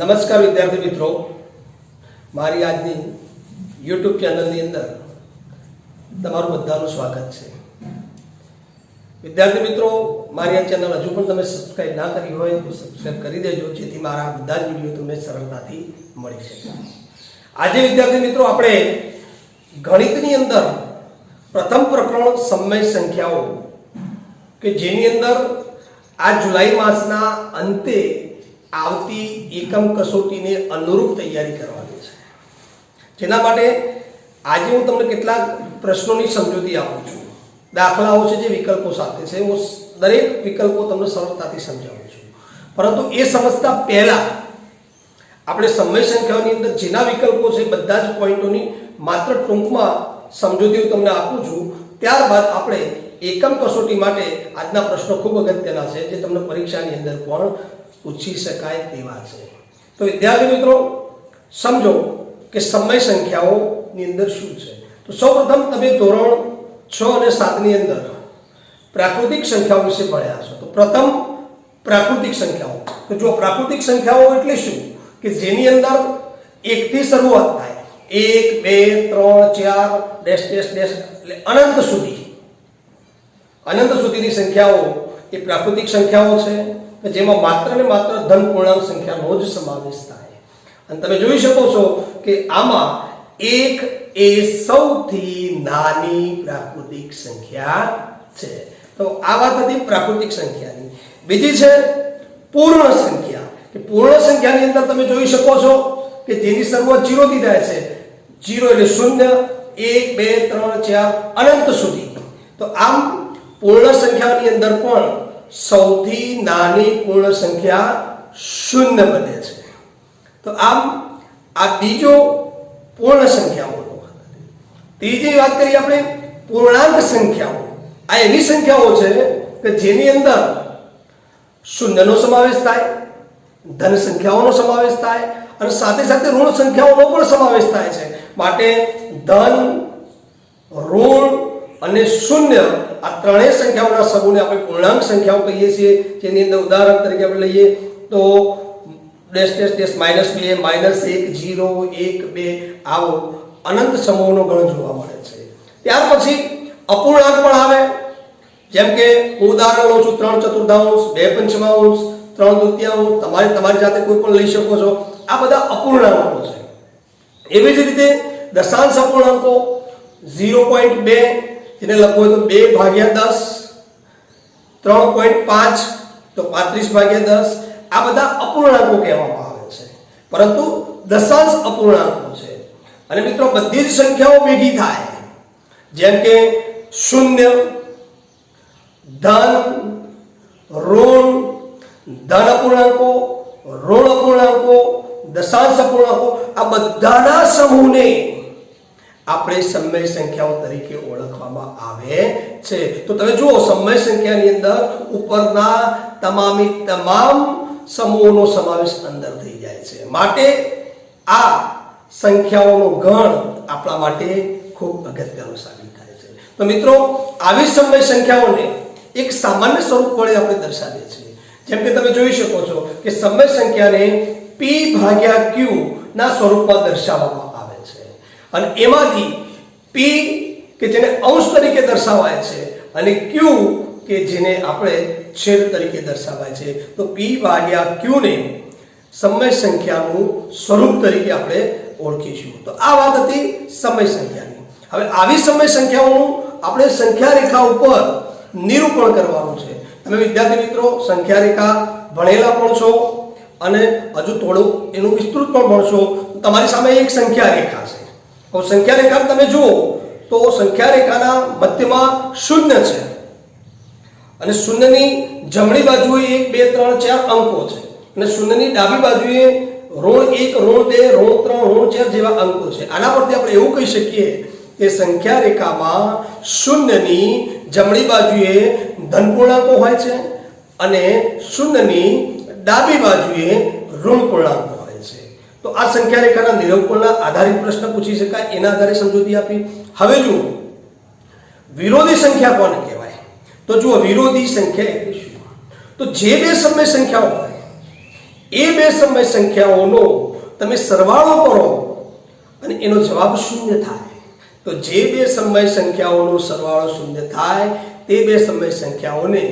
નમસ્કાર વિદ્યાર્થી મિત્રો, મારી આજની યુટ્યુબ ચેનલની અંદર તમારું બધાનું સ્વાગત છે. વિદ્યાર્થી મિત્રો, મારી આ ચેનલ હજુ પણ તમે સબસ્ક્રાઇબ ના કરી હોય તો સબસ્ક્રાઇબ કરી દેજો, જેથી મારા બધા જ વિડીયો તમને સરળતાથી મળી શકે. આજે વિદ્યાર્થી મિત્રો આપણે ગણિતની અંદર પ્રથમ પ્રકરણ સમય સંખ્યાઓ કે જેની અંદર આ જુલાઈ માસના અંતે આવતી એકમ કસોટીને અનુરૂપ તૈયારી કરવાની છે. જેના માટે આજે હું તમને કેટલાક પ્રશ્નોની સમજૂતી આપું છું. દાખલાઓ છે જે વિકલ્પો સાથે છે, હું દરેક વિકલ્પો તમને સરળતાથી સમજાવું છું. પરંતુ એ સમજતા પહેલા આપણે સમય સંખ્યાઓની અંદર જેના વિકલ્પો છે બધા જ પોઈન્ટોની માત્ર ટૂંકમાં સમજૂતી હું તમને આપું છું. ત્યારબાદ આપણે એકમ કસોટી માટે આજના પ્રશ્નો ખૂબ અગત્યના છે, જે તમને પરીક્ષાની અંદર પણ પૂછી શકાય તેવા છે. તો વિદ્યાર્થી મિત્રો સમજો કે સમય સંખ્યાઓની અંદર શું છે. તો સૌપ્રથમ તમે ધોરણ 6 અને 7 ની અંદર પ્રાકૃતિક સંખ્યાઓ વિશે ભણ્યા છો. તો પ્રથમ પ્રાકૃતિક સંખ્યાઓ. તો જો પ્રાકૃતિક સંખ્યાઓ એટલે શું કે જેની અંદર 1 થી શરૂઆત થાય, 1 2 3 4 ડેશ ડેશ ડેશ એટલે અનંત સુધીની સંખ્યાઓ એ પ્રાકૃતિક સંખ્યાઓ છે કે જેમાં માત્ર ને માત્ર ધન પૂર્ણાંક સંખ્યાનો જ સમાવેશ થાય. અને તમે જોઈ શકો છો કે આમાં 1 એ સૌથી નાની પ્રાકૃતિક સંખ્યા છે. તો આ વાત હતી પ્રાકૃતિક સંખ્યાની. બીજી છે પૂર્ણ સંખ્યા. કે પૂર્ણ સંખ્યાની અંદર તમે જોઈ શકો છો કે જેની શરૂઆત 0 થી થાય છે. 0 એટલે 0, 1 2 3 4 અનંત સુધી. તો આમ પૂર્ણ સંખ્યાની અંદર પણ સૌથી નાની પૂર્ણ સંખ્યા 0 બને છે. તો આમ આ બીજો પૂર્ણ સંખ્યાઓનો. ત્રીજી વાત કરીએ આપણે પૂર્ણાંક સંખ્યાઓ. આ એવી સંખ્યાઓ છે કે જેની અંદર શૂન્યનો સમાવેશ થાય, ધન સંખ્યાઓનો સમાવેશ થાય અને સાથે સાથે ઋણ સંખ્યાઓનો પણ સમાવેશ થાય છે. માટે ધન, ઋણ અને શૂન્ય આ ત્રણેય સંખ્યાઓના સમૂહને આપણે પૂર્ણાંક સંખ્યાઓ કહીએ છીએ. જેની અંદર ઉદાહરણ તરીકે આપણે લઈએ તો ડેશ ડેશ ડેશ -2 -1 0 1 2 આવો અનંત સમૂહનો ગણ જોવા મળે છે. ત્યાર પછી અપૂર્ણાંક પણ આવે, જેમ કે હું ઉદાહરણ લઉં છું 3/4, 2/5, 3/2. તમારી જાતે કોઈ પણ લઈ શકો છો. આ બધા અપૂર્ણાંકો છે. એવી જ રીતે દશાંશ અપૂર્ણાંકો 0.2 જેને લખવું હોય તો 2/10, 3.5 તો 35/10. આ બધા અપૂર્ણાંકો કહેવામાં આવે છે, પરંતુ દશાંશ અપૂર્ણાંકો છે. અને મિત્રો બધી જ સંખ્યાઓ ભેગી થાય, જેમ કે 0, ધન, ઋણ, ધન અપૂર્ણાંકો, ઋણ અપૂર્ણાંકો, દશાંશ અપૂર્ણાંકો, આ બધાના સમૂહને આપણે સમય સંખ્યાઓ તરીકે ઓળખવામાં આવે છે. તો તમે જુઓ સમય સંખ્યાની અંદર ઉપરના તમામ સમૂહોનો સમાવેશ અંદર થઈ જાય છે. માટે આ સંખ્યાઓનો ગણ આપણા માટે ખૂબ અગત્યનો સાબિત થાય છે. તો મિત્રો આવી સમય સંખ્યાઓને એક સામાન્ય સ્વરૂપ વડે આપણે દર્શાવીએ છીએ. જેમ કે તમે જોઈ શકો છો કે સમય સંખ્યાને p/q ના સ્વરૂપમાં દર્શાવવામાં આવે છે. અને એમાંથી p કે જેને અંશ તરીકે દર્શાવાય છે અને q કે જેને આપણે છેદ તરીકે દર્શાવાય છે. તો p/q ને સમય સંખ્યાનું સ્વરૂપ તરીકે આપણે ઓળખીશું. તો આ વાત હતી સમય સંખ્યાની. હવે આવી સમય સંખ્યાઓનું આપણે સંખ્યા રેખા ઉપર નિરૂપણ કરવાનું છે. તમે વિદ્યાર્થી મિત્રો સંખ્યા રેખા ભણેલા પણ છો અને હજુ થોડું એનું વિસ્તૃત પણ ભણશો. તમારી સામે એક સંખ્યા રેખા છે. તો સંખ્યા રેખા તમે જુઓ તો સંખ્યા રેખાના મધ્યમાં 0 છે અને શૂન્યની જમણી બાજુએ 1 2 3 4 અંકો છે અને શૂન્યની ડાબી બાજુએ ઋણ 1 ઋણ 2 ઋણ 3 ઋણ 4 જેવા અંકો છે. આના પરથી આપણે એવું કહી શકીએ કે સંખ્યા રેખામાં શૂન્યની જમણી બાજુએ ધન પૂર્ણાંકો હોય છે અને શૂન્યની ડાબી બાજુએ ઋણ પૂર્ણાંકો હોય છે. તો આ સંખ્યા રેખાના નિરૂપણના આધારિત પ્રશ્ન પૂછી શકાય, એના આધારે સમજૂતી આપી. હવે જુઓ વિરોધી સંખ્યા કોને કહેવાય. તો જુઓ વિરોધી સંખ્યા એટલે શું. તો જે બે સમય સંખ્યાઓ હોય એ બે સમય સંખ્યાઓનો તમે સરવાળો કરો અને એનો જવાબ શૂન્ય થાય, તો જે બે સમય સંખ્યાઓનો સરવાળો શૂન્ય થાય તે બે સમય સંખ્યાઓને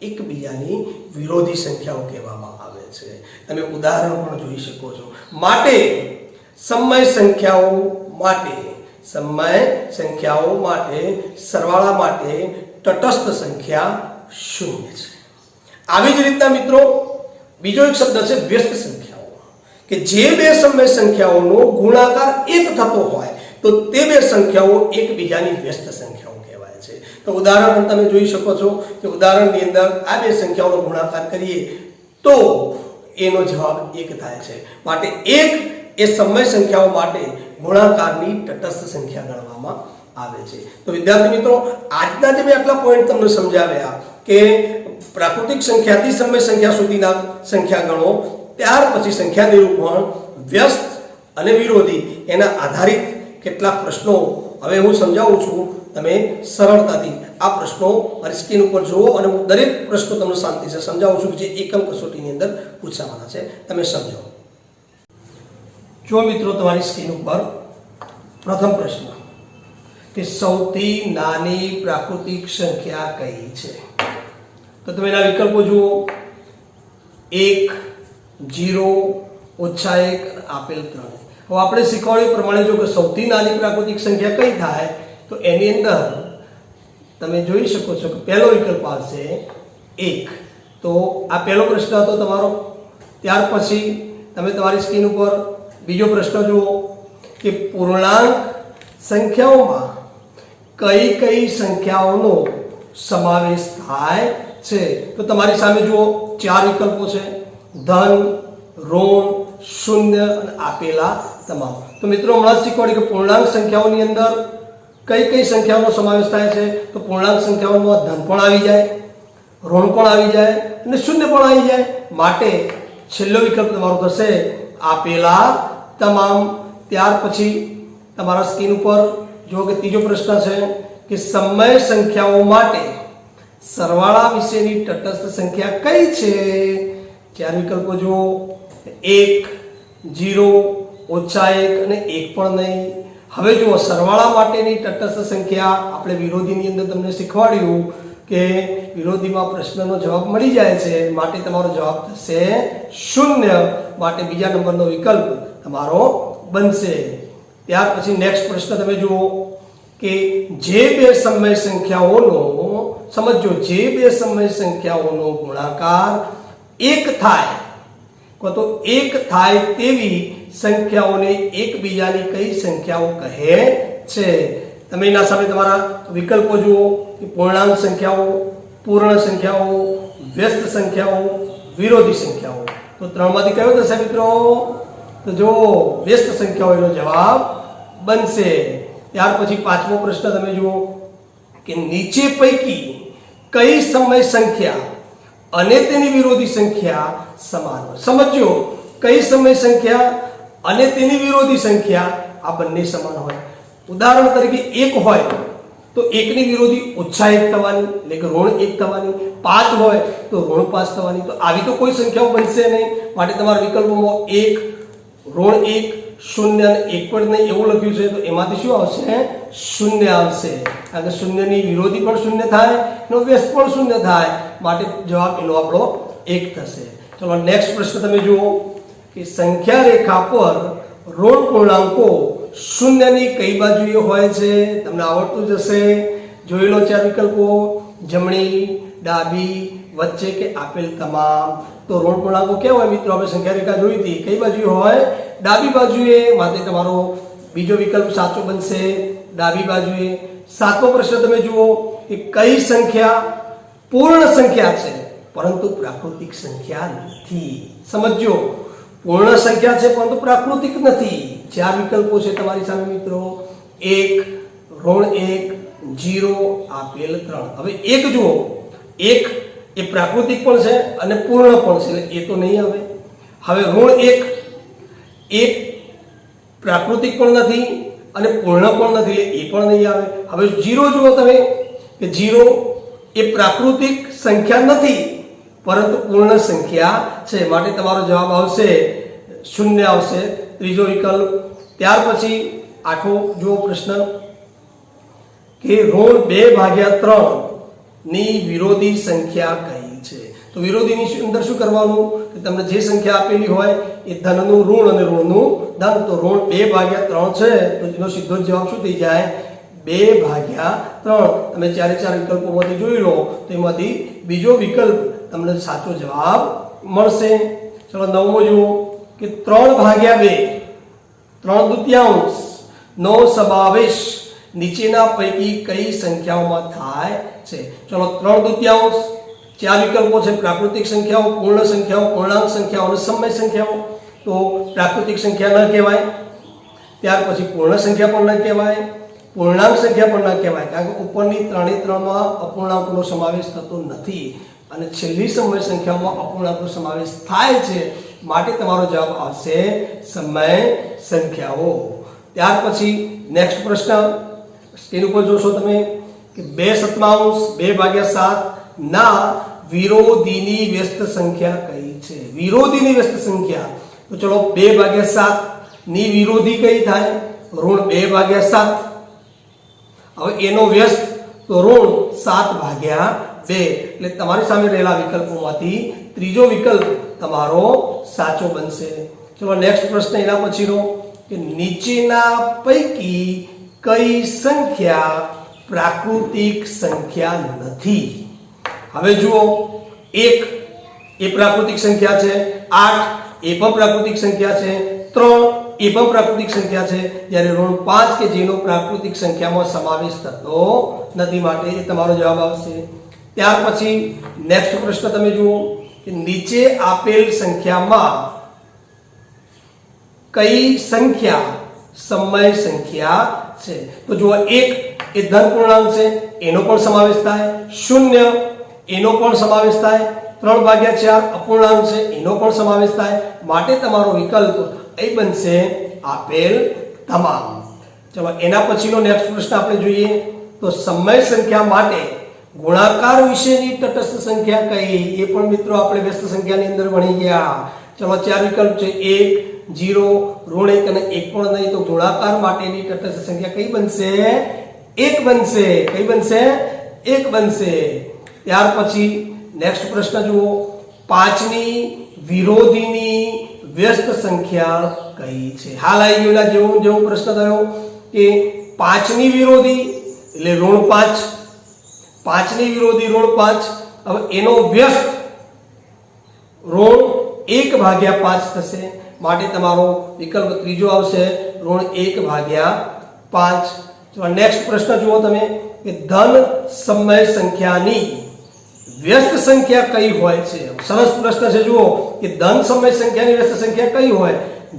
એકબીજાની વિરોધી સંખ્યાઓ કહેવામાં આવે છે. તમે ઉદાહરણ પણ જોઈ શકો છો. માટે સમય સંખ્યાઓ માટે સરવાળા માટે તટસ્થ સંખ્યા શૂન્ય છે. આવી જ રીતના મિત્રો બીજો એક શબ્દ છે વ્યસ્ત સંખ્યાઓ, કે જે બે સમય સંખ્યાઓનો ગુણાકાર એક થતો હોય તો તે બે સંખ્યાઓ એકબીજાની વ્યસ્ત સંખ્યાઓ કહેવાય છે. તો ઉદાહરણ તમે જોઈ શકો છો કે ઉદાહરણની અંદર આ બે સંખ્યાઓનો ગુણાકાર કરીએ તો એનો જવાબ 1 થાય છે. માટે 1 એ સમય સંખ્યાઓ માટે ગુણાકારની તટસ્થ સંખ્યા ગણવામાં આવે છે. તો વિદ્યાર્થી મિત્રો, આજના જે મેં આટલા પોઈન્ટ તમને સમજાવ્યા કે પ્રાકૃતિક સંખ્યાથી સમય સંખ્યા સુધીના સંખ્યા ગણો, ત્યાર પછી સંખ્યા નિરૂપણ, વ્યસ્ત અને વિરોધી એના આધારિત કેટલાક પ્રશ્નો હવે હું સમજાવું છું. તમે સરળતાથી આ પ્રશ્નો મારી સ્ક્રીન ઉપર જુઓ અને હું દરેક પ્રશ્નો તમને શાંતિથી સમજાવું છું જે એકમ કસોટીની અંદર પૂછાવાના છે. તમે સમજો. જો મિત્રો તમારી સ્ક્રીન ઉપર પ્રથમ પ્રશ્ન કે સૌથી નાની પ્રાકૃતિક સંખ્યા કઈ છે? તો તમે એના વિકલ્પો જુઓ. 1, 0, -1 અને આપેલ 3. હવે આપણે શીખવાડ્યું પ્રમાણે જો કે સૌથી નાની પ્રાકૃતિક સંખ્યા કઈ થાય તો એની અંદર તમે જોઈ શકો છો કે પહેલો વિકલ્પ આવશે 1. તો આ પહેલો પ્રશ્ન હતો તમારો. ત્યાર પછી તમે તમારી સ્ક્રીન ઉપર બીજો પ્રશ્ન જુઓ કે પૂર્ણાંક સંખ્યાઓમાં કઈ કઈ સંખ્યાઓનો સમાવેશ થાય છે? તો તમારી સામે જુઓ 4 વિકલ્પો છે: ધન, ઋણ, શૂન્ય અને આપેલા તમામ. તો મિત્રો હમણાં જ શીખવાડ્યું કે પૂર્ણાંક સંખ્યાઓની અંદર કઈ કઈ સંખ્યાઓનો સમાવેશ થાય છે. તો પૂર્ણાંક સંખ્યાઓમાં ધન પણ આવી જાય, ઋણ પણ આવી જાય અને શૂન્ય પણ આવી જાય. માટે છેલ્લો વિકલ્પ તમારો થશે આપેલા તમામ. ત્યાર પછી તમારા સ્ક્રીન ઉપર જો કે ત્રીજો પ્રશ્ન છે કે સમય સંખ્યાઓ માટે સરવાળા વિશેની તટસ્થ સંખ્યા કઈ છે? 4 વિકલ્પો જુઓ: 1, 0, -1 અને 1 પણ નહીં. હવે જુઓ સરવાળા માટેની તટસ્થ સંખ્યા આપણે વિરોધીની અંદર તમને શીખવાડ્યું કે વિરોધીમાં પ્રશ્નનો જવાબ મળી જાય છે, માટે તમારો જવાબ થશે 0. માટે બીજા નંબરનો વિકલ્પ તમારો બનશે. ત્યાર પછી નેક્સ્ટ પ્રશ્ન તમે જુઓ કે જે બે સમય સંખ્યાઓનો ગુણાકાર 1 થાય તો 1 થાય તેવી સંખ્યાઓને એકબીજાની કઈ સંખ્યાઓ કહે છે? તમે એના સામે તમારા વિકલ્પો જુઓ કે પૂર્ણાંક સંખ્યાઓ, પૂર્ણ સંખ્યાઓ, વ્યસ્ત સંખ્યાઓ, વિરોધી સંખ્યાઓ. તો 3 માંથી કયો થશે મિત્રો? તો જો વ્યસ્ત સંખ્યાઓ એનો જવાબ બનશે. ત્યાર પછી 5મો પ્રશ્ન તમે જુઓ કે નીચે પૈકી કઈ સમય સંખ્યા અને તેની વિરોધી સંખ્યા સમાન હોય? સમજો કઈ સમય સંખ્યા અને તેની વિરોધી સંખ્યા આ બંને સમાન હોય. ઉદાહરણ તરીકે 1 હોય તો 1 ની વિરોધી -1 થવાની, એટલે કે ઋણ 1 થવાની. 5 હોય તો ઋણ 5 થવાની. તો આવી તો કોઈ સંખ્યાઓ બનશે નહીં. માટે તમારા વિકલ્પોમાં 1, ઋણ 1, 0 અને 1 પણ નહીં એવું લખ્યું છે. તો એમાંથી શું આવશે? 0 આવશે. કારણ કે 0 ની વિરોધી પણ 0 થાય, એનો વ્યસ્ત પણ 0 થાય. માટે જવાબ એનો આપણો 1 થશે. ચલો નેક્સ્ટ પ્રશ્ન તમે જુઓ કે સંખ્યા રેખા પર ઋણ પૂર્ણાંકો 0 ની કઈ બાજુએ હોય છે? તમને આવડતું જ હશે. જોઈ લો 4 વિકલ્પો: જમણી, ડાબી, વચ્ચે કે આપેલ તમામ. તો ઋણ પૂર્ણાંકો કેવા હોય મિત્રો? આપણે સંખ્યા રેખા જોઈ હતી. કઈ બાજુએ હોય? ડાબી બાજુએ. માટે તમારો બીજો વિકલ્પ સાચો બનશે, ડાબી બાજુએ. 7મો પ્રશ્ન તમે જુઓ કે કઈ સંખ્યા પૂર્ણ સંખ્યા છે પરંતુ પ્રાકૃતિક સંખ્યા નથી? સમજો, પૂર્ણ સંખ્યા છે પરંતુ પ્રાકૃતિક નથી. 4 વિકલ્પો છે તમારી સામે મિત્રો: 1, ઋણ 1, 0, આપેલ 3. હવે 1 જુઓ, 1 એ પ્રાકૃતિક પણ છે અને પૂર્ણ પણ છે, એટલે એ તો નહીં આવે. હવે ઋણ 1 પ્રાકૃતિક પણ નથી અને પૂર્ણ પણ નથી, એટલે એ પણ નહીં આવે. હવે 0 જુઓ તમે કે 0 એ પ્રાકૃતિક સંખ્યા નથી પરંતુ પૂર્ણ સંખ્યા છે, માટે તમારો જવાબ આવશે 0 આવશે, ત્રીજો વિકલ્પ। ત્યાર પછી આઠમો જુઓ પ્રશ્ન કે ઋણ 2/3 ની વિરોધી સંખ્યા કઈ છે? તો વિરોધીની અંદર શું કરવાનું કે તમને જે સંખ્યા આપેલી હોય એ ધનનું ઋણ અને ઋણનું ધન, તો ઋણ 2/3 છે તો એનો સીધો જવાબ શું થઈ જાય? 2/3। તમે ચારે ચાર વિકલ્પોમાંથી જોઈ લો તો એમાંથી બીજો વિકલ્પ તમને સાચો જવાબ મળશે। ચલો નવમો જુઓ કે 3/2 3/2 નો સમાવેશ નીચેના પૈકી કઈ સંખ્યાઓમાં થાય છે? ચલો 3/2 ચાર વિકલ્પો છે, પ્રાકૃતિક સંખ્યાઓ, પૂર્ણ સંખ્યાઓ, પૂર્ણાંક સંખ્યાઓ અને સમય સંખ્યાઓ। તો પ્રાકૃતિક સંખ્યા ન કહેવાય, ત્યાર પછી પૂર્ણ સંખ્યા પણ ન કહેવાય, પૂર્ણાંક સંખ્યા પણ ન કહેવાય, કારણ કે ઉપરની 3/3 અપૂર્ણાંકનો સમાવેશ થતો નથી અને છેલ્લી સમય સંખ્યામાં અપૂર્ણાંકનો સમાવેશ થાય છે, માટે તમારો જવાબ આવશે સમય સંખ્યાઓ। ત્યાર પછી નેક્સ્ટ પ્રશ્ન સ્ક્રીન ઉપર જોશો તમે કે 2/7 ના વિરોધીની વ્યસ્ત સંખ્યા કઈ છે? વિરોધીની વ્યસ્ત સંખ્યા, તો ચલો 2/7 ની વિરોધી કઈ થાય? ઋણ 2/7। હવે એનો વ્યસ્ત તો ઋણ 7/2, એટલે તમારી સામે રહેલા વિકલ્પોમાંથી ત્રીજો વિકલ્પ તમારો સાચો બનશે। ચલો નેક્સ્ટ પ્રશ્ન એના પછીનો કે નીચેના પૈકી કઈ સંખ્યા પ્રાકૃતિક સંખ્યા નથી? હવે જુઓ 1 એ પ્રાકૃતિક સંખ્યા છે, 8 એ પણ પ્રાકૃતિક સંખ્યા છે, 3 એ પણ પ્રાકૃતિક સંખ્યા છે, જ્યારે ઋણ 5 કે જેનો પ્રાકૃતિક સંખ્યામાં સમાવેશ થતો નથી, માટે એ તમારો જવાબ આવશે। ત્યાર પછી નેક્સ્ટ પ્રશ્ન તમે જુઓ કે નીચે આપેલ સંખ્યામાં કઈ સંખ્યા સમય સંખ્યા છે? તો જુઓ 1 એ ધન પૂર્ણાંક છે, એનો પણ સમાવેશ થાય, 0 એનો પણ સમાવેશ થાય, 3/4 અપૂર્ણાંક છે એનો પણ સમાવેશ થાય, માટે તમારો વિકલ્પ એ બનશે આપેલ તમામ। ચલો એના પછીનો નેક્સ્ટ પ્રશ્ન આપણે જોઈએ તો સમય સંખ્યા માટે ગુણાકાર વિશેની તટસ્થ સંખ્યા કઈ? એ પણ મિત્રો આપણે વ્યસ્ત સંખ્યાની અંદર ભણી ગયા। ચલો ચાર વિકલ્પ છે, 1 0 ઋણ 1 અને 1 પણ નહીં, તો ગુણાકાર માટેની તટસ્થ સંખ્યા કઈ બનશે? 1 બનશે। કઈ બનશે? 1 બનશે। ત્યાર પછી નેક્સ્ટ પ્રશ્ન જુઓ 5 ની વિરોધીની વ્યસ્ત સંખ્યા કઈ છે? હાલ આવી ગયેલા જેવું પ્રશ્ન થયો કે 5 ની વિરોધી એટલે ઋણ 5, 5 ની વિરોધી ઋણ 5, હવે એનો વ્યસ્ત ઋણ 1/5 થશે, માટે તમારો વિકલ્પ ત્રીજો આવશે ઋણ 1/5। ચલો નેક્સ્ટ પ્રશ્ન જુઓ તમે કે ધન સમય સંખ્યાની વ્યસ્ત સંખ્યા કઈ હોય છે? સરસ પ્રશ્ન છે, જુઓ કે ધન સમય સંખ્યાની વ્યસ્ત સંખ્યા કઈ હોય?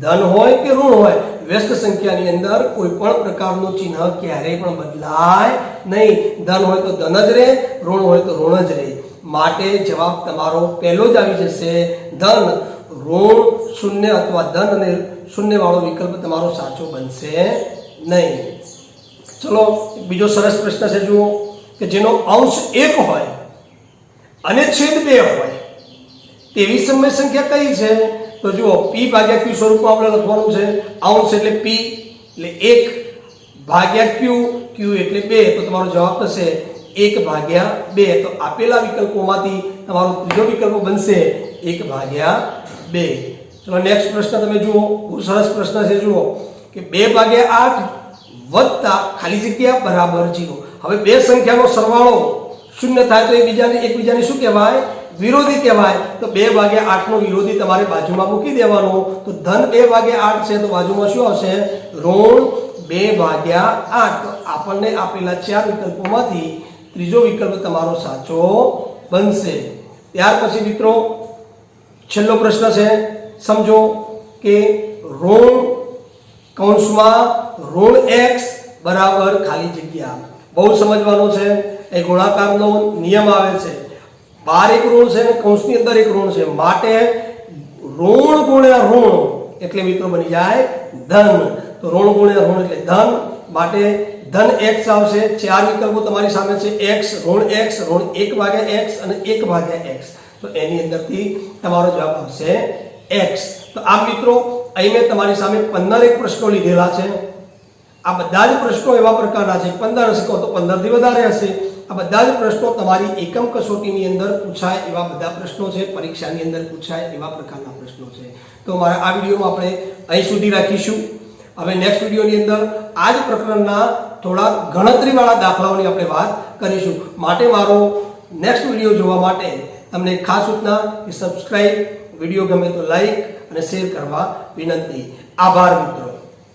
ધન હોય કે ઋણ હોય, વ્યસ્ત સંખ્યાની અંદર કોઈ પણ પ્રકારનું ચિહ્ન ક્યારેય પણ બદલાય નહીં। ધન હોય તો ધન જ રહે, ઋણ હોય તો ઋણ જ રહે, માટે જવાબ તમારો પહેલો જ આવી જશે ધન। ઋણ 0 અથવા ધન અને 0 વાળો વિકલ્પ તમારો સાચો બનશે નહીં। ચલો બીજો સરસ પ્રશ્ન છે, જુઓ કે જેનો અંશ 1 હોય અને છેદ 2 હોય તેવી સમય સંખ્યા કઈ છે? તો જુઓ p/q સ્વરૂપમાં આપણે લખવાનું છે, અંશ એટલે p એટલે 1/q, q એટલે 2, તો તમારો જવાબ થશે 1/2। તો આપેલા વિકલ્પોમાંથી તમારો ત્રીજો વિકલ્પ બનશે 1/2। ચલો નેક્સ્ટ પ્રશ્ન તમે જુઓ, બહુ સરસ પ્રશ્ન છે, જુઓ કે 2/8 વત્તા ખાલી જગ્યા બરાબર 0। હવે બે સંખ્યાનો સરવાળો 0 થાય તો એકબીજાને શું કહેવાય? વિરોધી કહેવાય। તો 2/8 નો વિરોધી તમારે બાજુમાં મૂકી દેવાનો, તો ધન 2/8 છે તો બાજુમાં શું આવશે? ઋણ 2/8। તો આપણને આપેલા ચાર વિકલ્પોમાંથી ત્રીજો વિકલ્પ તમારો સાચો બનશે। ત્યાર પછી મિત્રો છેલ્લો પ્રશ્ન છે, સમજો કે ઋણ કૌંસમાં ઋણ x બરાબર ખાલી જગ્યા, બહુ સમજવાનું છે, એ ગુણાકારનો નિયમ આવે છે, બહાર એક ઋણ છે અને કૌંસની અંદર એક ઋણ છે, માટે ઋણ ગુણ્યા ઋણ એટલે મિત્રો બની જાય ધન। તો ઋણ ગુણ્યા ઋણ એટલે ધન, માટે ધન x આવશે। ચાર વિકલ્પો તમારી સામે છે, x, ઋણ x, ઋણ 1/x અને 1/x। તો એની અંદરથી તમારો જવાબ આવશે x. તો આ મિત્રો અહીં મેં તમારી સામે 15 એક પ્રશ્નો લીધેલા છે. આ બધા જ પ્રશ્નો એવા પ્રકારના છે, 15 હશે તો 15 થી વધારે હશે. આ બધા જ પ્રશ્નો તમારી એકમ કસોટીની અંદર પૂછાય એવા બધા પ્રશ્નો છે, પરીક્ષાની અંદર પૂછાય એવા પ્રકારના પ્રશ્નો છે. તો મારા આ વિડીયોમાં આપણે અહીં સુધી રાખીશું. હવે નેક્સ્ટ વિડીયોની અંદર આ જ પ્રકરણના થોડા ગણતરીવાળા દાખલાઓની આપણે વાત કરીશું. માટે મારો નેક્સ્ટ વિડીયો જોવા માટે તમને ખાસ સૂચના કે સબસ્ક્રાઇબ, વિડીયો ગમે તો લાઈક અને શેર કરવા વિનંતી. આભાર મિત્રો.